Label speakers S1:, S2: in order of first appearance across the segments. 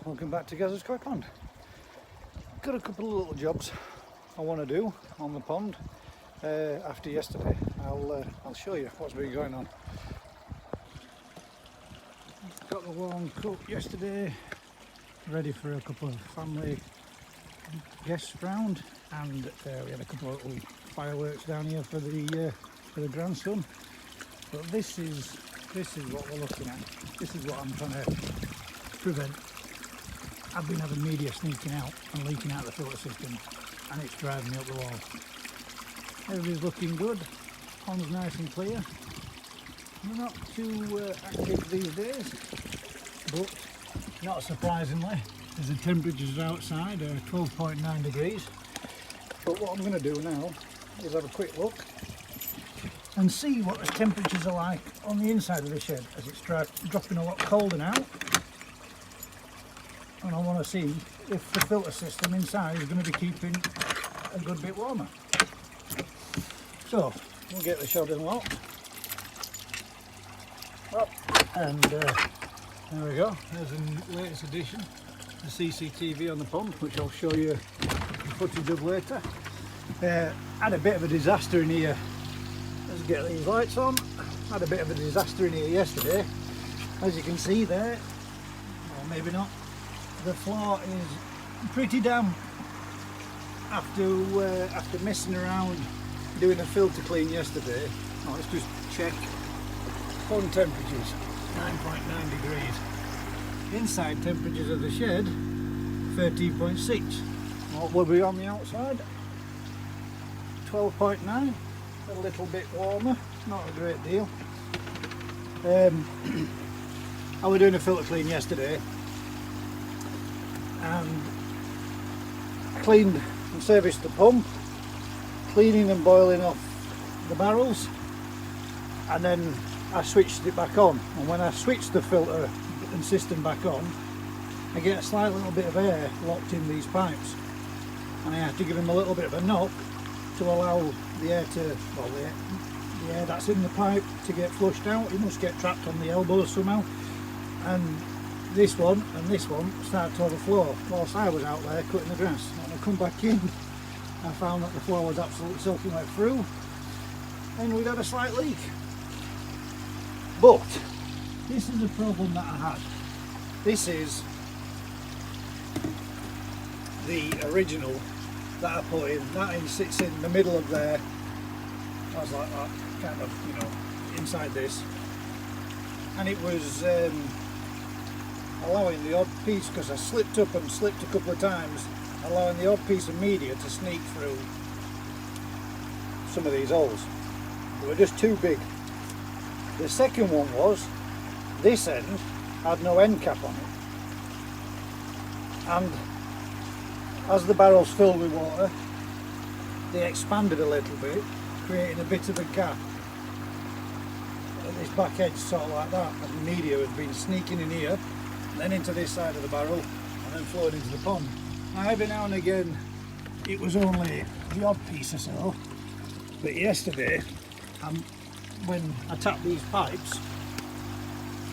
S1: welcome back to Gazza's Koi Pond. Got a couple of little jobs I want to do on the pond after yesterday. I'll show you what's been going on. Got the warm cup yesterday, ready for a couple of family guests round, and we had a couple of little fireworks down here for the grandson. But this is what we're looking at. This is what I'm trying to prevent. I've been having media sneaking out and leaking out the filter system, and it's driving me up the wall. Everything's looking good, pond's nice and clear. We're not too active these days, but not surprisingly, as the temperatures outside are 12.9 degrees. But what I'm going to do now is have a quick look and see what the temperatures are like on the inside of the shed, as it's dropping a lot colder now. And I want to see if the filter system inside is going to be keeping a good bit warmer. So we'll get the shed unlocked. Oh, and there we go. There's the latest addition, the CCTV on the pond, which I'll show you footage of later. Had a bit of a disaster in here. Let's get these lights on. Had a bit of a disaster in here yesterday. As you can see there, or maybe not, the floor is pretty damp after messing around doing a filter clean yesterday. Oh, let's just check pond temperatures. 9.9 degrees. Inside temperatures of the shed 13.6. What will be on the outside? 12.9. A little bit warmer, not a great deal. I was doing a filter clean yesterday and cleaned and serviced the pump, cleaning and boiling off the barrels, and then I switched it back on. And when I switched the filter and system back on, I get a slight little bit of air locked in these pipes, and I have to give them a little bit of a knock to allow the air to, well, the air that's in the pipe to get flushed out. It must get trapped on the elbows somehow, and this one and this one started to overflow whilst I was out there cutting the grass. When I come back in, I found that the floor was absolutely soaking wet through, and we'd had a slight leak. But this is a problem that I had. This is the original that I put in. That sits in the middle of there. I was like that, kind of, you know, inside this. And it was allowing the odd piece, because I slipped up and slipped a couple of times, allowing the odd piece of media to sneak through some of these holes. They were just too big. The second one was, this end had no end cap on it. And as the barrels filled with water, they expanded a little bit, creating a bit of a gap at this back edge, sort of like that, and the media had been sneaking in here, then into this side of the barrel, and then flowing into the pond. Now, every now and again, it was only the odd piece or so, but yesterday, when I tapped these pipes,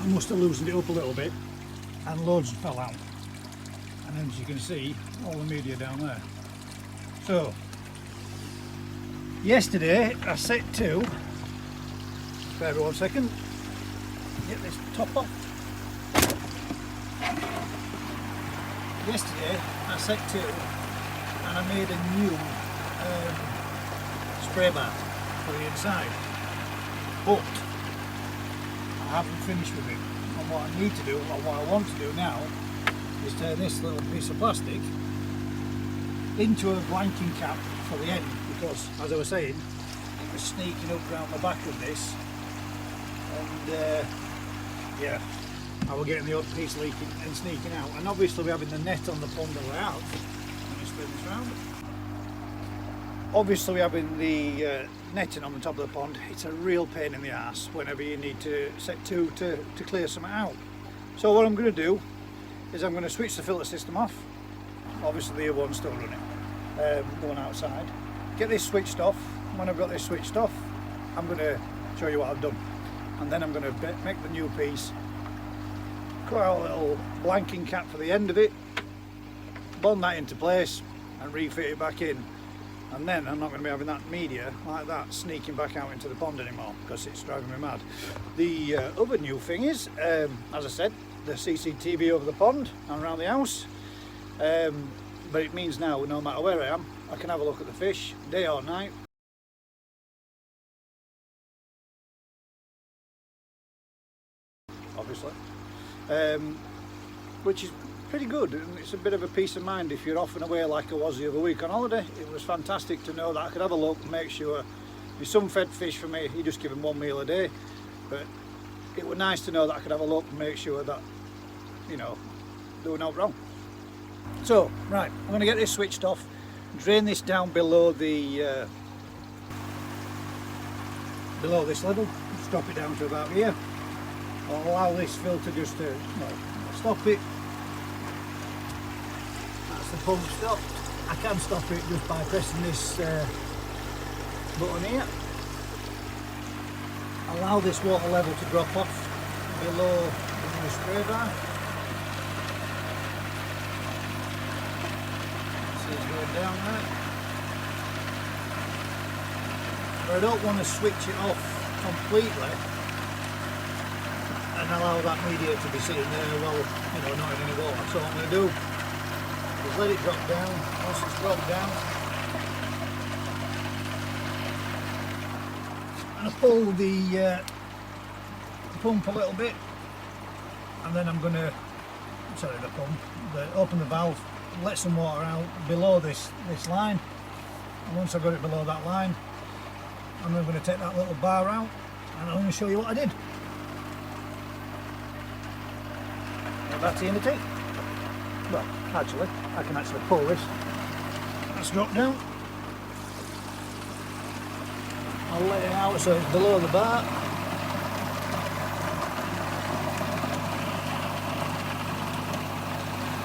S1: I must have loosened it up a little bit, and loads fell out. And as you can see, all the media down there. So, yesterday I set to, spare me 1 second, get this top off. Yesterday I set to, and I made a new spray bar for the inside, but I haven't finished with it. And what I need to do, or what I want to do now, is turn this little piece of plastic into a blanking cap for the end, because, as I was saying, it was sneaking up round the back of this, and yeah, I was getting the odd piece leaking and sneaking out. And obviously we're having the net on the pond that we're out. Let me spin this round. Obviously we're having the netting on the top of the pond. It's a real pain in the arse whenever you need to set to clear something out. So what I'm going to do is I'm going to switch the filter system off. Obviously the other one's still running, the one outside. Get this switched off. When I've got this switched off, I'm going to show you what I've done, and then I'm going to make the new piece cut out a little blanking cap for the end of it, bond that into place and refit it back in, and then I'm not going to be having that media like that sneaking back out into the pond anymore because it's driving me mad. The other new thing is, as I said, the CCTV over the pond and around the house, but it means now no matter where I am I can have a look at the fish day or night. Obviously, which is pretty good, and it's a bit of a peace of mind if you're off and away like I was the other week on holiday. It was fantastic to know that I could have a look and make sure my son fed fish for me. He just give him one meal a day, but it was nice to know that I could have a look and make sure that, you know, there was no wrong. So right, I'm going to get this switched off, drain this down below the below this level, just drop it down to about here. I'll allow this filter just to stop it. That's the pump stopped. I can stop it just by pressing this button here. Allow this water level to drop off below the spray bar. See it's going down there. But I don't want to switch it off completely and allow that media to be sitting there while, you know, not in any water. So what I'm going to do is let it drop down. Once it's dropped down, I'm going to pull the pump a little bit, and then I'm going to, open the valve, let some water out below this line, and once I've got it below that line, I'm then going to take that little bar out and I'm going to show you what I did. That's the intake. Well, actually, I can actually pull this. That's dropped down. I'll let it out so it's below the bar.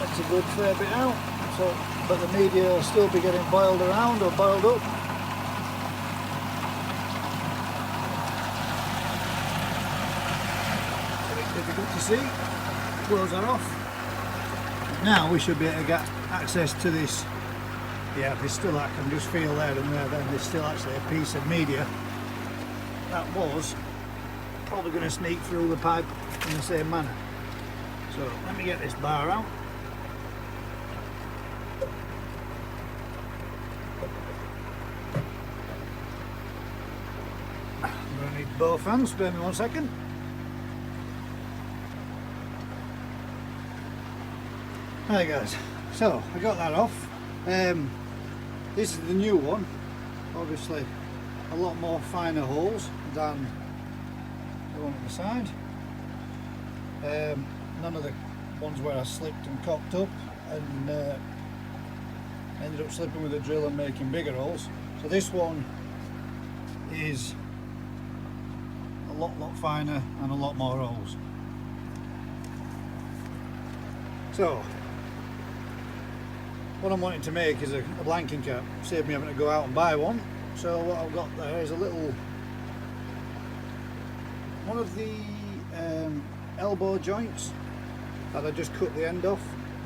S1: That's a good fair bit out. So, but the media will still be getting boiled around or boiled up. A bit difficult to see. Close that off. Now we should be able to get access to this. Yeah, there's still, I can just feel there and there, then there's still actually a piece of media that was probably going to sneak through the pipe in the same manner. So let me get this bar out. I'm going to need both hands, spare me 1 second. Right guys, so I got that off. This is the new one, obviously a lot more finer holes than the one on the side. None of the ones where I slipped and cocked up and ended up slipping with a drill and making bigger holes. So this one is a lot finer and a lot more holes. So what I'm wanting to make is a blanking cap, save me having to go out and buy one. So what I've got there is a little, one of the elbow joints that I just cut the end off.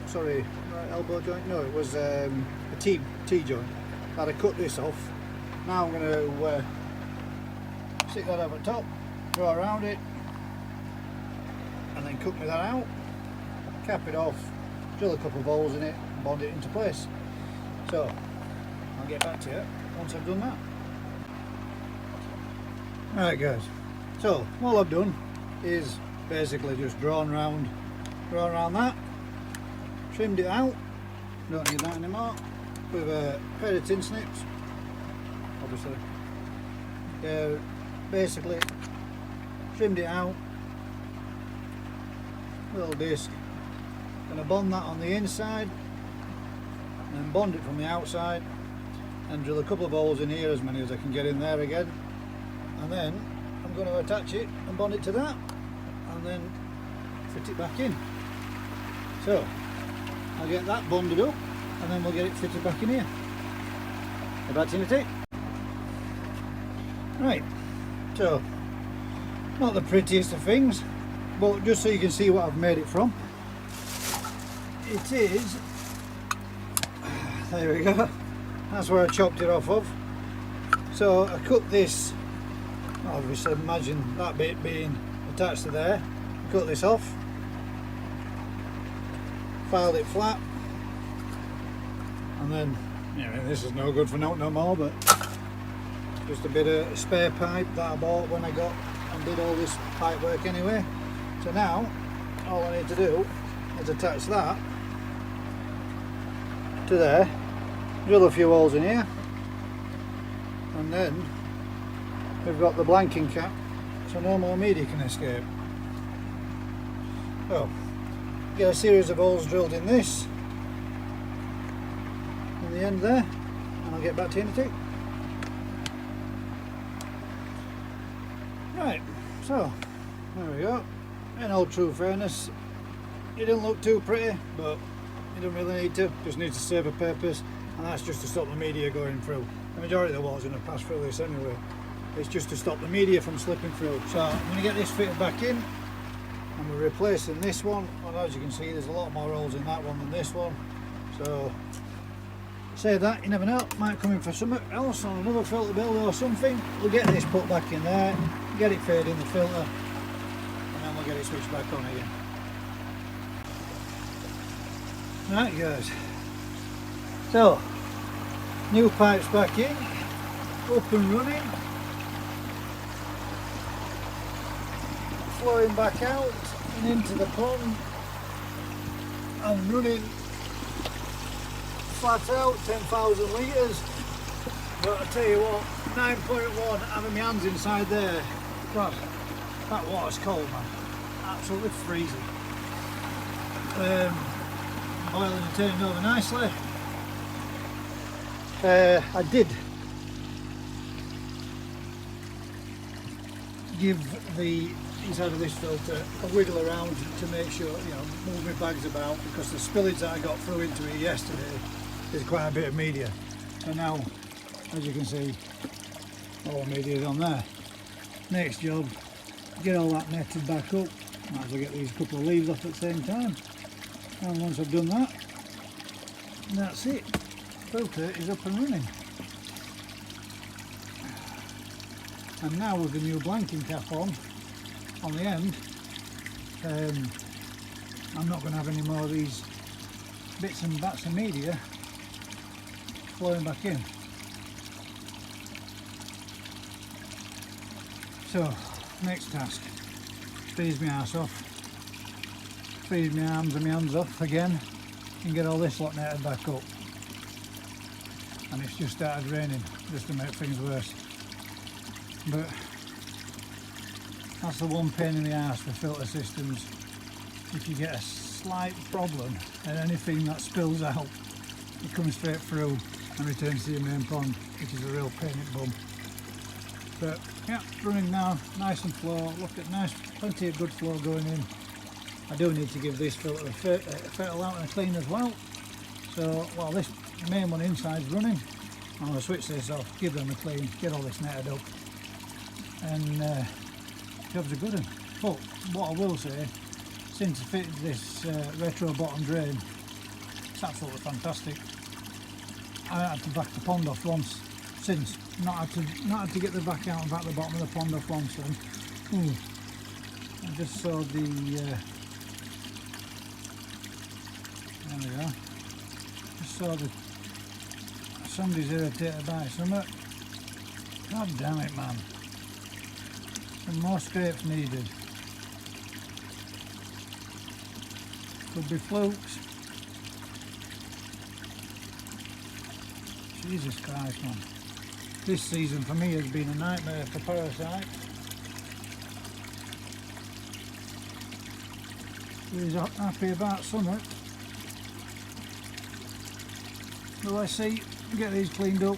S1: Sorry, elbow joint? No, it was a T joint that I cut this off. Now I'm going to stick that over top, go around it, and then cut me that out, cap it off, drill a couple of holes in it, and bond it into place. So I'll get back to you once I've done that. Alright guys, so all I've done is basically just drawn around that, trimmed it out, don't need that anymore, with a pair of tin snips, obviously. Basically trimmed it out, little disc. Going to bond that on the inside and then bond it from the outside and drill a couple of holes in here, as many as I can get in there again, and then I'm going to attach it and bond it to that and then fit it back in. So I'll get that bonded up and then we'll get it fitted back in here. Back in the tape. Right, so not the prettiest of things, but just so you can see what I've made it from, it is, there we go, that's where I chopped it off of. So I cut this, obviously imagine that bit being attached to there, cut this off, filed it flat, and then, this is no good for no more, but just a bit of spare pipe that I bought when I got and did all this pipe work anyway. So now all I need to do is attach that to there, drill a few holes in here, and then we've got the blanking cap so no more media can escape. Well, get a series of holes drilled in this in the end there, and I'll get back to you in a tick. Right, so there we go. In all true fairness, it didn't look too pretty, but you don't really need to, just need to serve a purpose, and that's just to stop the media going through. The majority of the water's going to pass through this anyway. It's just to stop the media from slipping through. So I'm going to get this fitted back in, and we're replacing this one, and as you can see there's a lot more holes in that one than this one. So say that, you never know, might come in for something else on another filter build or something. We'll get this put back in there, get it fitted in the filter, and then we'll get it switched back on again. Right guys, so new pipes back in, up and running, flowing back out and into the pond and running flat out, 10,000 litres. But I tell you what, 9.1, having my hands inside there, God, that water's cold man, absolutely freezing. Boiling and turning over nicely. I did give the inside of this filter a wiggle around to make sure, move my bags about, because the spillage that I got through into it yesterday is quite a bit of media. So now, as you can see, all the media is on there. Next job, get all that netted back up. Might as well get these couple of leaves off at the same time. And once I've done that, that's it. Filter is up and running. And now with the new blanking cap on the end, I'm not going to have any more of these bits and bats of media flowing back in. So, next task, freeze my arse off, freeze my arms and my hands off again, and get all this lot netted back up. And it's just started raining, just to make things worse. But that's the one pain in the arse with filter systems. If you get a slight problem and anything that spills out, it comes straight through and returns to your main pond, which is a real pain in the bum. But yeah, running now, nice and flow. Look at nice, plenty of good flow going in. I do need to give this filter a fertile out and a clean as well. So while this main one inside is running, I'm going to switch this off, give them a clean, get all this netted up, and jobs are good. But what I will say, since I fitted this retro bottom drain, it's absolutely fantastic. I had to back the pond off once since, not had to get the back out and back the bottom of the pond off once then. I just saw the there we go. Just saw the somebody's irritated by something. God damn it man. Some more scrapes needed. Could be flukes. Jesus Christ man. This season for me has been a nightmare for parasite. He's happy about something. Well, let's see, get these cleaned up.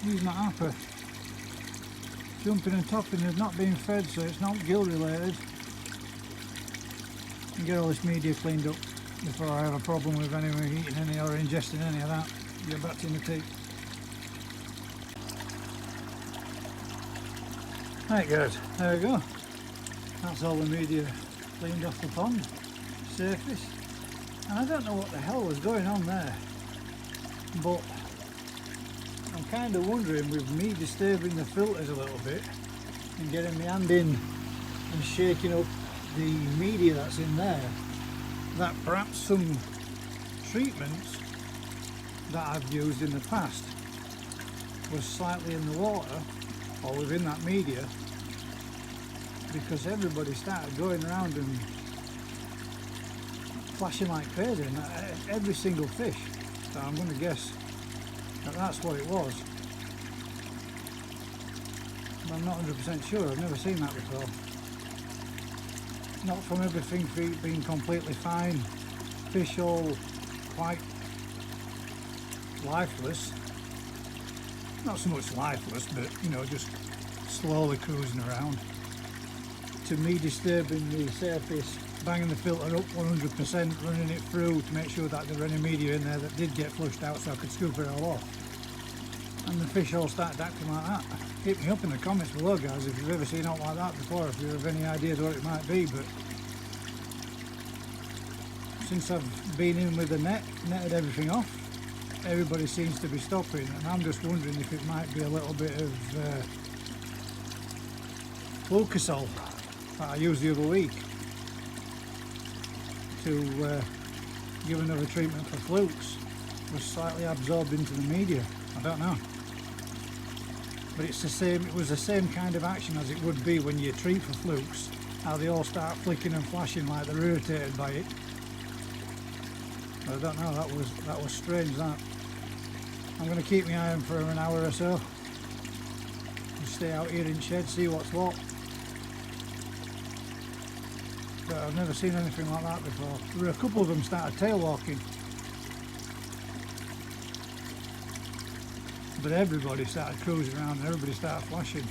S1: He's not happy. Jumping and topping has not been fed, so it's not gill related. And get all this media cleaned up before I have a problem with anyone eating any or ingesting any of that. Get back to the tea. Right guys, there we go. That's all the media cleaned off the pond surface. And I don't know what the hell was going on there, but I'm kind of wondering, with me disturbing the filters a little bit and getting my hand in and shaking up the media that's in there, that perhaps some treatments that I've used in the past was slightly in the water or within that media, because everybody started going around and flashing like crazy, and every single fish. So I'm going to guess that that's what it was. But I'm not 100% sure. I've never seen that before. Not from everything being completely fine, fish all quite lifeless. Not so much lifeless, but you know, just slowly cruising around, to me disturbing the surface, banging the filter up 100%, running it through to make sure that there were any media in there that did get flushed out so I could scoop it all off. And the fish all started acting like that. Hit me up in the comments below, guys, if you've ever seen out like that before, if you have any ideas what it might be. But since I've been in with the netted everything off, everybody seems to be stopping, and I'm just wondering if it might be a little bit of Flucasol that I used the other week to give another treatment for flukes, was slightly absorbed into the media. I don't know, but it's the same. It was the same kind of action as it would be when you treat for flukes, how they all start flicking and flashing like they're irritated by it. I don't know, that was strange, that. I'm going to keep my eye on for an hour or so and stay out here in the shed, see what's what. But I've never seen anything like that before. There were a couple of them started tail walking, but everybody started cruising around and everybody started flashing.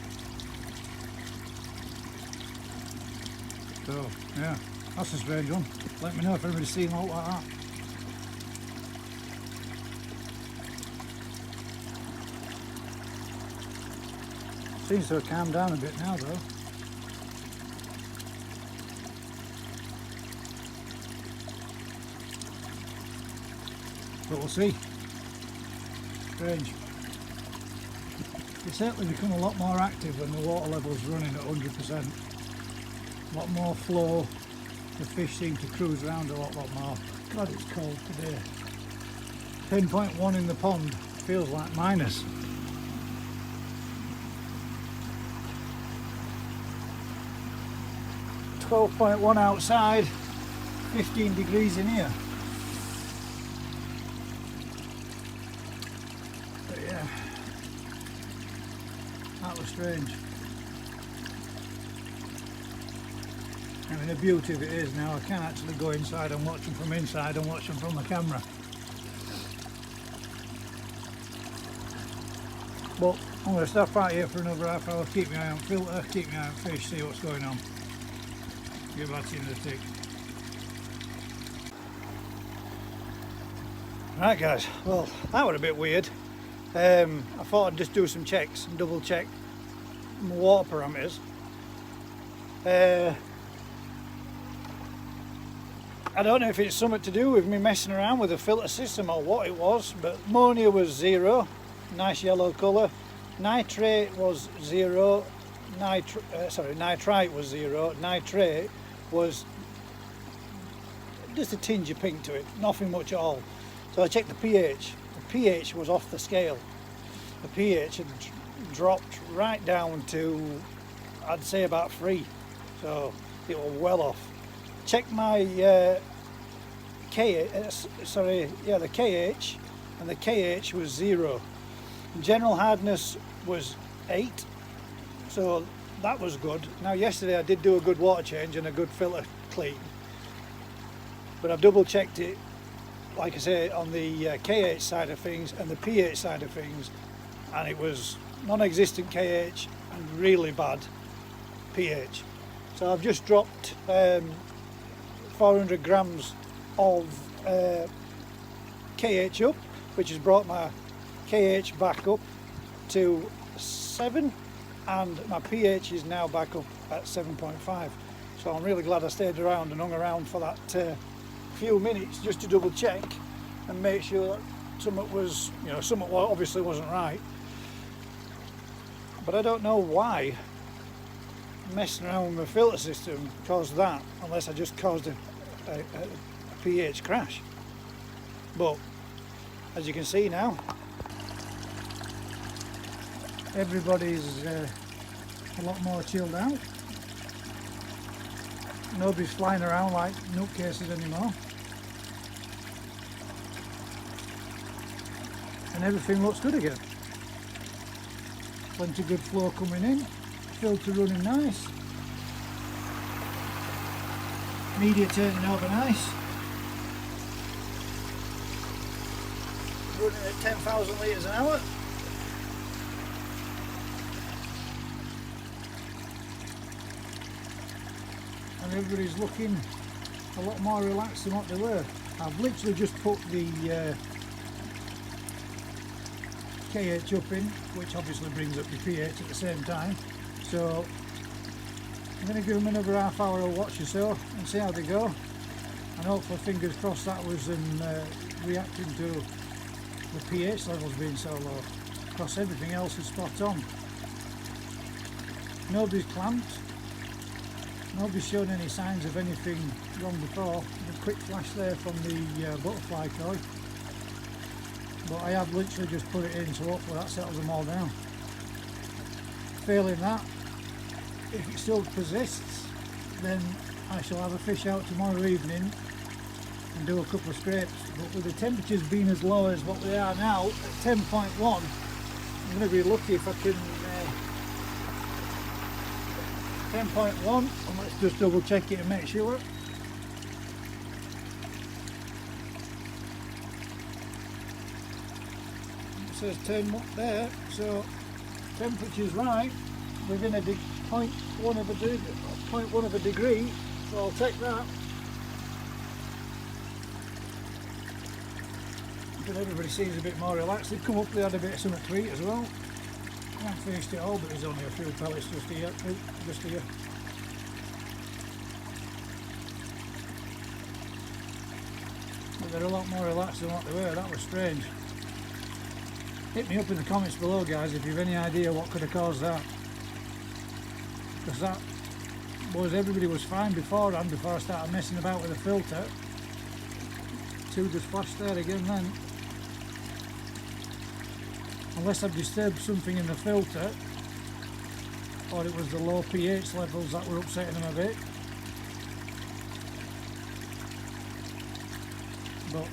S1: So yeah, that's a strange one. Let me know if anybody's seen one like that. Seems to have calmed down a bit now though. But we'll see. Strange. They certainly become a lot more active when the water level's running at 100%. A lot more flow. The fish seem to cruise around a lot more. God, it's cold today. 10.1 in the pond. Feels like minus. 12.1 outside, 15 degrees in here. But yeah, that was strange. I mean, the beauty of it is now I can actually go inside and watch them from inside and watch them from the camera. But I'm going to stop out here for another half hour, keep my eye on filter, keep my eye on fish, see what's going on. Get back to the tick. Right guys, well that was a bit weird. I thought I'd just do some checks and double check my water parameters. I don't know if it's something to do with me messing around with the filter system or what it was, but ammonia was 0, nice yellow colour. Nitrate was 0, nitrite was 0, nitrate was just a tinge of pink to it, nothing much at all. So I checked the pH. The pH was off the scale. The pH had dropped right down to, I'd say, about 3. So it was well off. Checked my the KH, and the KH was 0. General hardness was 8. So that was good. Now yesterday I did do a good water change and a good filter clean, but I've double checked it, like I say, on the KH side of things and the pH side of things, and it was non-existent KH and really bad pH. So I've just dropped 400 grams of KH up, which has brought my KH back up to 7, and my pH is now back up at 7.5. So I'm really glad I stayed around and hung around for that few minutes just to double check and make sure that something was, something obviously wasn't right. But I don't know why messing around with my filter system caused that, unless I just caused a pH crash. But as you can see now, everybody's a lot more chilled out. Nobody's flying around like nutcases anymore. And everything looks good again. Plenty good flow coming in, filter running nice, media turning over nice, running at 10,000 litres an hour. And everybody's looking a lot more relaxed than what they were. I've literally just put the KH up in, which obviously brings up the pH at the same time. So I'm going to give them another half hour or watch or so and see how they go. And hopefully, fingers crossed, that was reacting to the pH levels being so low. Because everything else is spot on. Nobody's clamped. Nobody's shown any signs of anything wrong before. The quick flash there from the butterfly coil. But I have literally just put it in, so hopefully that settles them all down. Failing that, if it still persists, then I shall have a fish out tomorrow evening and do a couple of scrapes. But with the temperatures being as low as what they are now, at 10.1, I'm going to be lucky if I can 10.1, and let's just double check it and make sure. It says 10 up there, so temperature's right, within a 0.1 of a degree, so I'll take that. But everybody seems a bit more relaxed. They've come up, they had a bit of something to eat as well. I haven't finished it all, but there's only a few pellets just here. But they're a lot more relaxed than what they were. That was strange. Hit me up in the comments below, guys, if you've any idea what could have caused that. Because that was, everybody was fine beforehand, before I started messing about with the filter. Two just flashed there again then. Unless I've disturbed something in the filter, or it was the low pH levels that were upsetting them a bit. But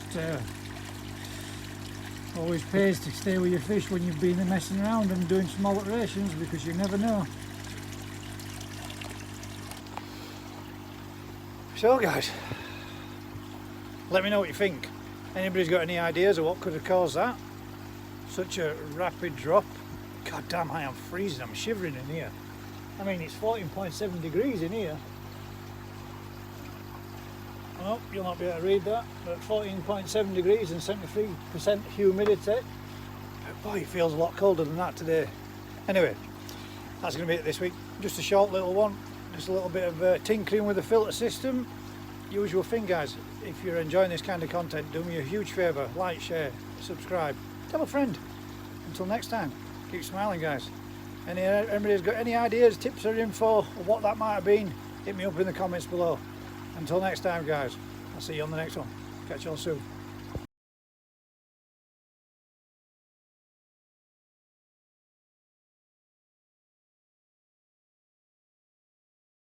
S1: always pays to stay with your fish when you've been messing around and doing some alterations, because you never know. So guys, let me know what you think. Anybody's got any ideas of what could have caused that? Such a rapid drop. God damn, I am freezing, I'm shivering in here. I mean, it's 14.7 degrees in here. Oh, you'll not be able to read that, but 14.7 degrees and 73% humidity. Boy, it feels a lot colder than that today. Anyway, that's going to be it this week. Just a short little one. Just a little bit of tinkering with the filter system. Usual thing, guys. If you're enjoying this kind of content, do me a huge favour. Like, share, subscribe. Tell a friend. Until next time, keep smiling, guys. Anybody's got any ideas, tips or info of what that might have been, hit me up in the comments below. Until next time, guys, I'll see you on the next one. Catch you all soon.